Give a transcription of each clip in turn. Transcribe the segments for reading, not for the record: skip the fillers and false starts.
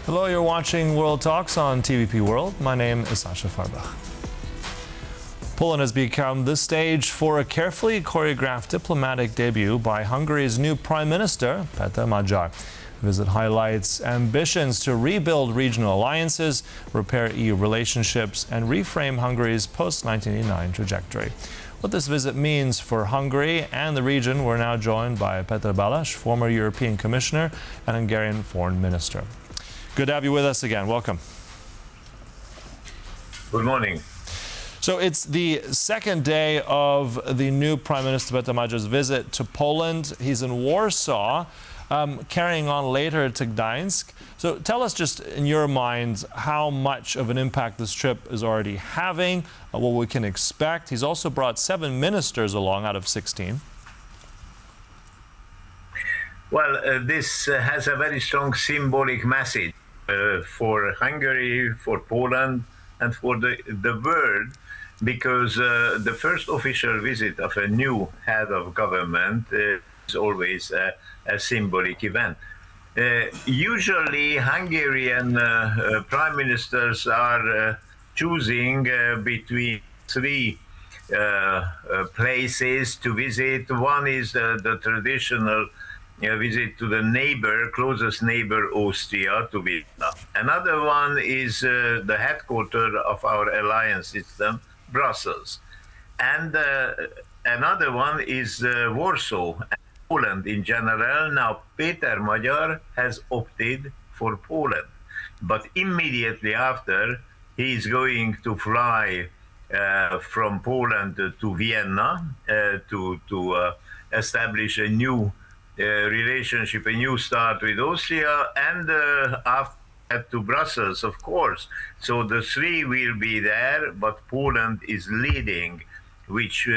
Hello, you're watching World Talks on TVP World. My name is Sascha Fahrbach. Poland has become the stage for a carefully choreographed diplomatic debut by Hungary's new Prime Minister, Péter Magyar. The visit highlights ambitions to rebuild regional alliances, repair EU relationships, and reframe Hungary's post-1989 trajectory. What this visit means for Hungary and the region, we're now joined by Péter Balázs, former European Commissioner and Hungarian Foreign Minister. Good to have you with us again. Welcome. Good morning. So it's the second day of the new Prime Minister Péter Magyar's visit to Poland. He's in Warsaw, carrying on later to Gdańsk. So tell us just in your mind how much of an impact this trip is already having, what we can expect. He's also brought 7 ministers along out of 16. Well, this has a very strong symbolic message for Hungary, for Poland, and for the world, because the first official visit of a new head of government is always a symbolic event. Usually Hungarian prime ministers are choosing between 3 places to visit. One is the traditional visit to the closest neighbor, Austria, to Vienna. Another one is the headquarters of our alliance system, Brussels. And another one is Warsaw, Poland in general. Now, Péter Magyar has opted for Poland, but immediately after, he is going to fly from Poland to Vienna to establish a new relationship, a new start with Austria, and after that to Brussels, of course. So the 3 will be there, but Poland is leading, which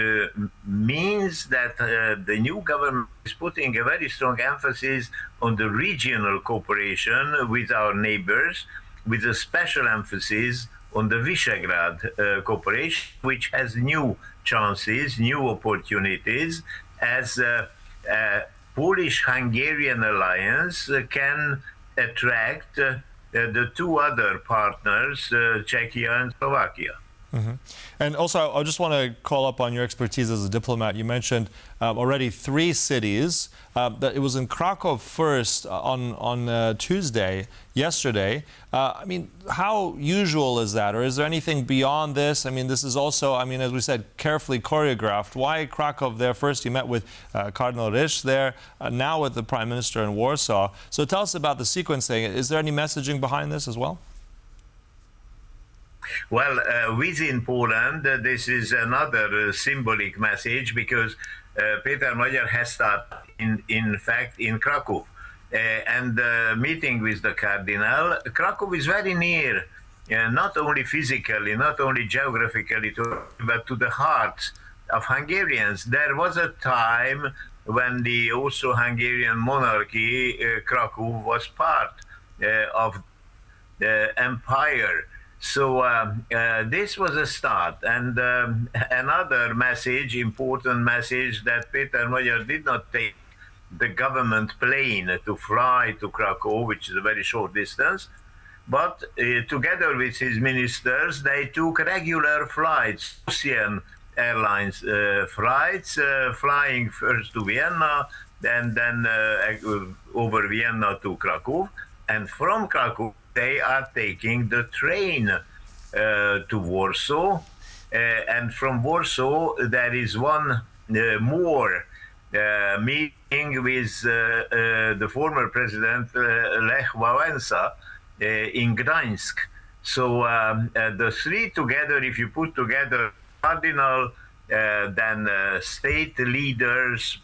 means that the new government is putting a very strong emphasis on the regional cooperation with our neighbors, with a special emphasis on the Visegrad cooperation, which has new chances, new opportunities, as Polish-Hungarian alliance can attract the 2 other partners, Czechia and Slovakia. Mm-hmm. And also, I just want to call up on your expertise as a diplomat. You mentioned already 3 cities. That it was in Krakow first on Tuesday, yesterday. I mean, how usual is that? Or is there anything beyond this? I mean, this is also, as we said, carefully choreographed. Why Krakow there first? You met with Cardinal Risch there, now with the Prime Minister in Warsaw. So tell us about the sequencing. Is there any messaging behind this as well? Well, within Poland, this is another symbolic message, because Péter Magyar has started, in fact, in Krakow. And meeting with the Cardinal, Krakow is very near, not only physically, not only geographically, but to the hearts of Hungarians. There was a time when the Austro-Hungarian monarchy, Krakow, was part of the empire. So this was a start. And another message, important message, that Péter Magyar did not take the government plane to fly to Krakow, which is a very short distance, but together with his ministers, they took regular flights, Austrian Airlines flights, flying first to Vienna, then over Vienna to Krakow. And from Krakow, they are taking the train to Warsaw, and from Warsaw there is one more meeting with the former president Lech Wałęsa in Gdańsk. So the 3 together, if you put together Cardinal, then state leaders,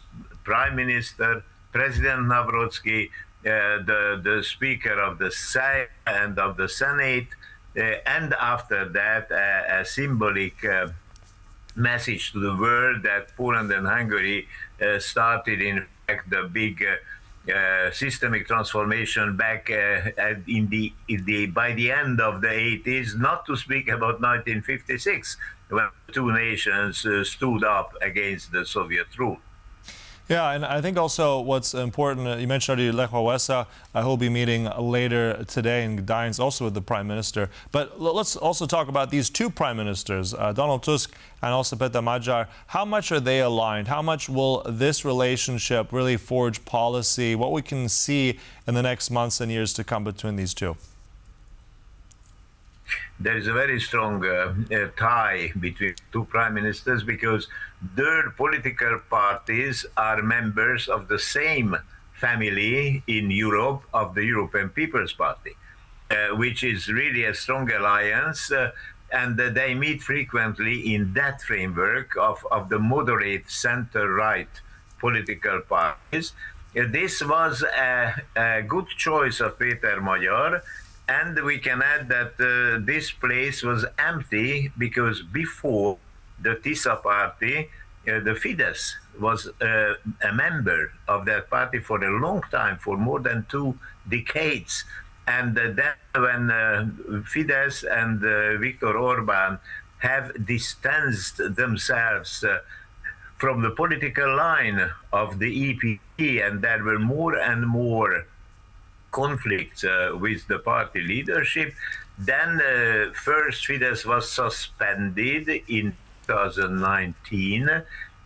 Prime Minister, President Nawrocki, the Speaker of the Sejm and of the Senate, and after that a symbolic message to the world that Poland and Hungary started, in fact, the big systemic transformation back by the end of the 80s, not to speak about 1956, when 2 nations stood up against the Soviet rule. Yeah, and I think also what's important, you mentioned already Lech Wałęsa, who'll be meeting later today in Gdańsk, also with the Prime Minister. But let's also talk about these two Prime Ministers, Donald Tusk and also Péter Magyar. How much are they aligned? How much will this relationship really forge policy? What we can see in the next months and years to come between these two? There is a very strong tie between two prime ministers because their political parties are members of the same family in Europe of the European People's Party, which is really a strong alliance. And they meet frequently in that framework of the moderate center-right political parties. This was a good choice of Péter Magyar. And we can add that this place was empty because before the TISA party, the Fidesz was a member of that party for a long time, for more than 2 decades. And then when Fidesz and Viktor Orbán have distanced themselves from the political line of the EPP, and there were more and more conflicts with the party leadership. Then first Fidesz was suspended in 2019,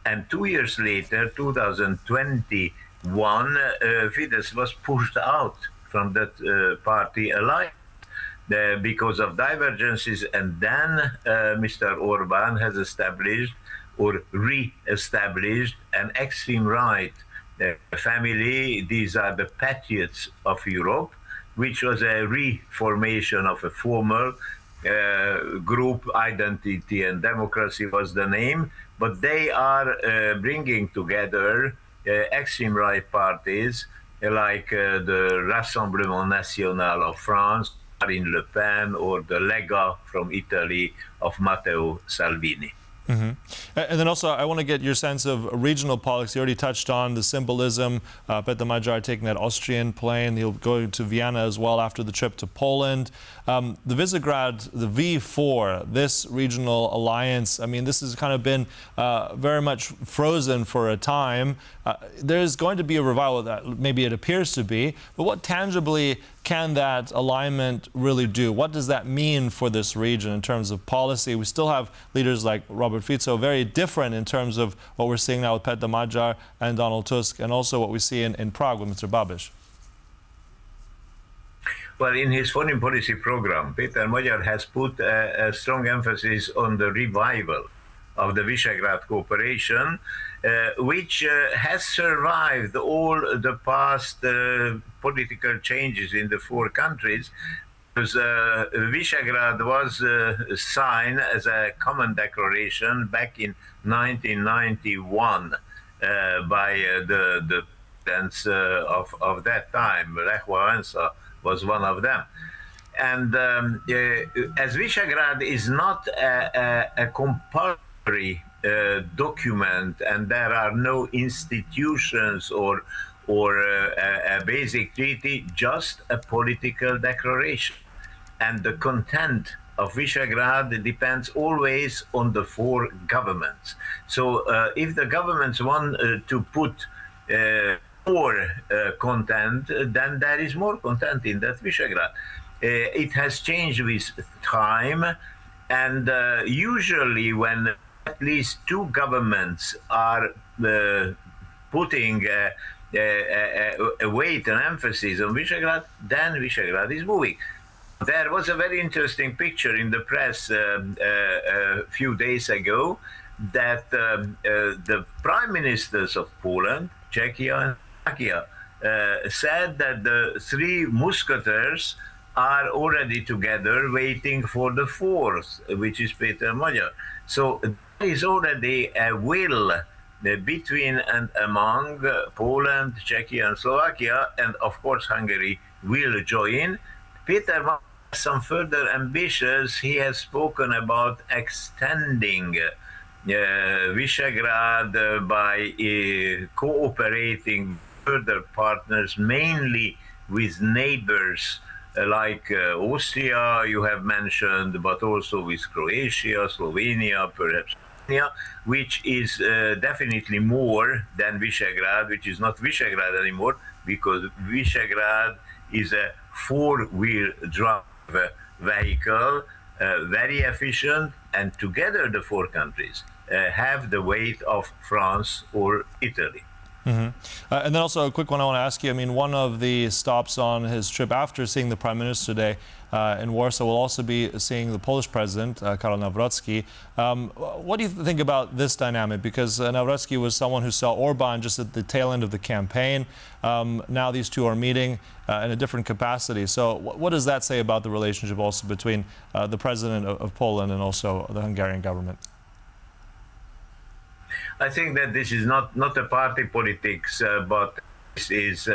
and 2 years later, 2021, Fidesz was pushed out from that party alliance because of divergences, and then Mr. Orbán has established or re-established an extreme right family. These are the patriots of Europe, which was a reformation of a former group. Identity and Democracy was the name, but they are bringing together extreme right parties like the Rassemblement National of France, Marine Le Pen, or the Lega from Italy of Matteo Salvini. Mm-hmm. And then also, I want to get your sense of regional politics. You already touched on the symbolism. Péter Magyar taking that Austrian plane. He'll go to Vienna as well after the trip to Poland. The Visegrad, the V4, this regional alliance, I mean, this has kind of been very much frozen for a time. There's going to be a revival of that, maybe it appears to be, but what tangibly can that alignment really do? What does that mean for this region in terms of policy? We still have leaders like Robert Fico, very different in terms of what we're seeing now with Péter Magyar and Donald Tusk, and also what we see in Prague with Mr. Babiš. Well, in his foreign policy program, Péter Magyar has put a strong emphasis on the revival of the Visegrad cooperation, which has survived all the past political changes in the four countries. Because Visegrad was signed as a common declaration back in 1991 by the presidents of that time. Lech Wałęsa was one of them. And as Visegrad is not a compulsory document, and there are no institutions or a basic treaty, just a political declaration. And the content of Visegrad depends always on the four governments. So if the governments want to put more content, then there is more content in that Visegrad. It has changed with time, and usually when at least two governments are putting a weight and emphasis on Visegrad, then Visegrad is moving. There was a very interesting picture in the press a few days ago that the prime ministers of Poland, Czechia, and Slovakia said that the three musketeers are already together waiting for the fourth, which is Péter Magyar. So there is already a will between and among Poland, Czechia, and Slovakia, and of course Hungary will join. Péter Magyar has some further ambitions. He has spoken about extending Visegrad by cooperating further partners, mainly with neighbors like Austria, you have mentioned, but also with Croatia, Slovenia, perhaps which is definitely more than Visegrad, which is not Visegrad anymore, because Visegrad is a four-wheel drive vehicle, very efficient, and together the four countries have the weight of France or Italy. And then also a quick one I want to ask you. I mean, one of the stops on his trip after seeing the Prime Minister today in Warsaw will also be seeing the Polish President, Karol Nawrocki. What do you think about this dynamic? Because Nawrocki was someone who saw Orbán just at the tail end of the campaign. Now these two are meeting in a different capacity. So what does that say about the relationship also between the President of Poland and also the Hungarian government? I think that this is not a party politics, but this is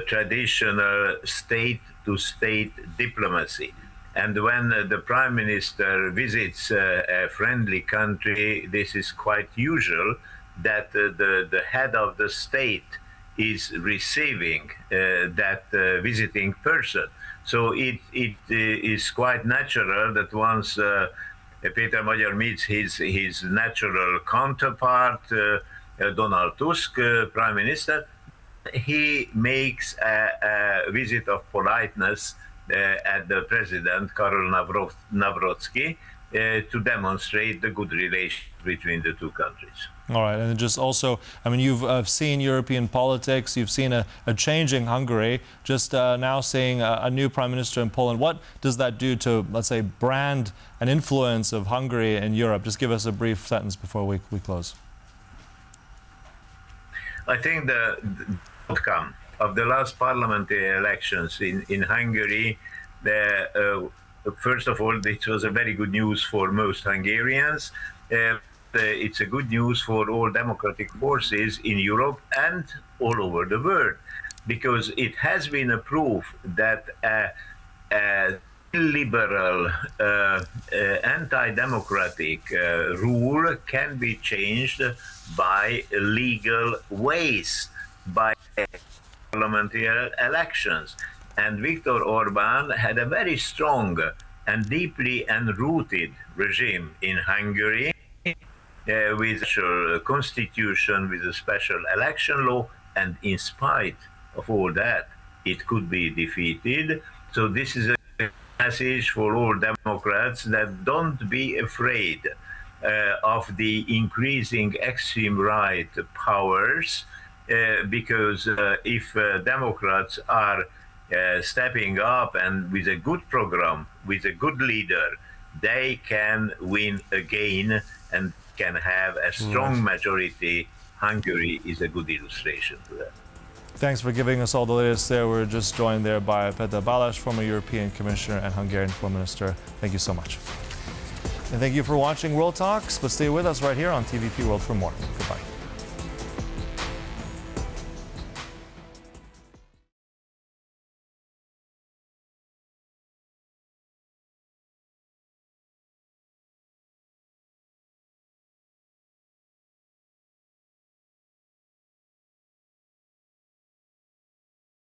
traditional state-to-state diplomacy. And when the Prime Minister visits a friendly country, this is quite usual that the head of the state is receiving that visiting person. So it is quite natural that once Péter Magyar meets his natural counterpart, Donald Tusk, Prime Minister, he makes a visit of politeness at the President, Karol Nawrocki, to demonstrate the good relation between the two countries. All right, and just also, I mean, you've seen European politics, you've seen a changing Hungary, just now seeing a new Prime Minister in Poland. What does that do to, let's say, brand and influence of Hungary in Europe? Just give us a brief sentence before we close. I think the outcome of the last parliamentary elections in Hungary, first of all, it was a very good news for most Hungarians. It's a good news for all democratic forces in Europe and all over the world, because it has been a proof that illiberal, anti-democratic rule can be changed by legal ways, by parliamentary elections. And Viktor Orbán had a very strong and deeply enrooted regime in Hungary, with a special constitution, with a special election law, and in spite of all that, it could be defeated. So this is a message for all Democrats that don't be afraid of the increasing extreme right powers, because if Democrats are stepping up and with a good program, with a good leader, they can win again and can have a strong majority. Hungary is a good illustration to that. Thanks for giving us all the latest there. We're just joined there by Péter Balázs, former European Commissioner and Hungarian Foreign Minister. Thank you so much. And thank you for watching World Talks, but stay with us right here on TVP World for more. Goodbye.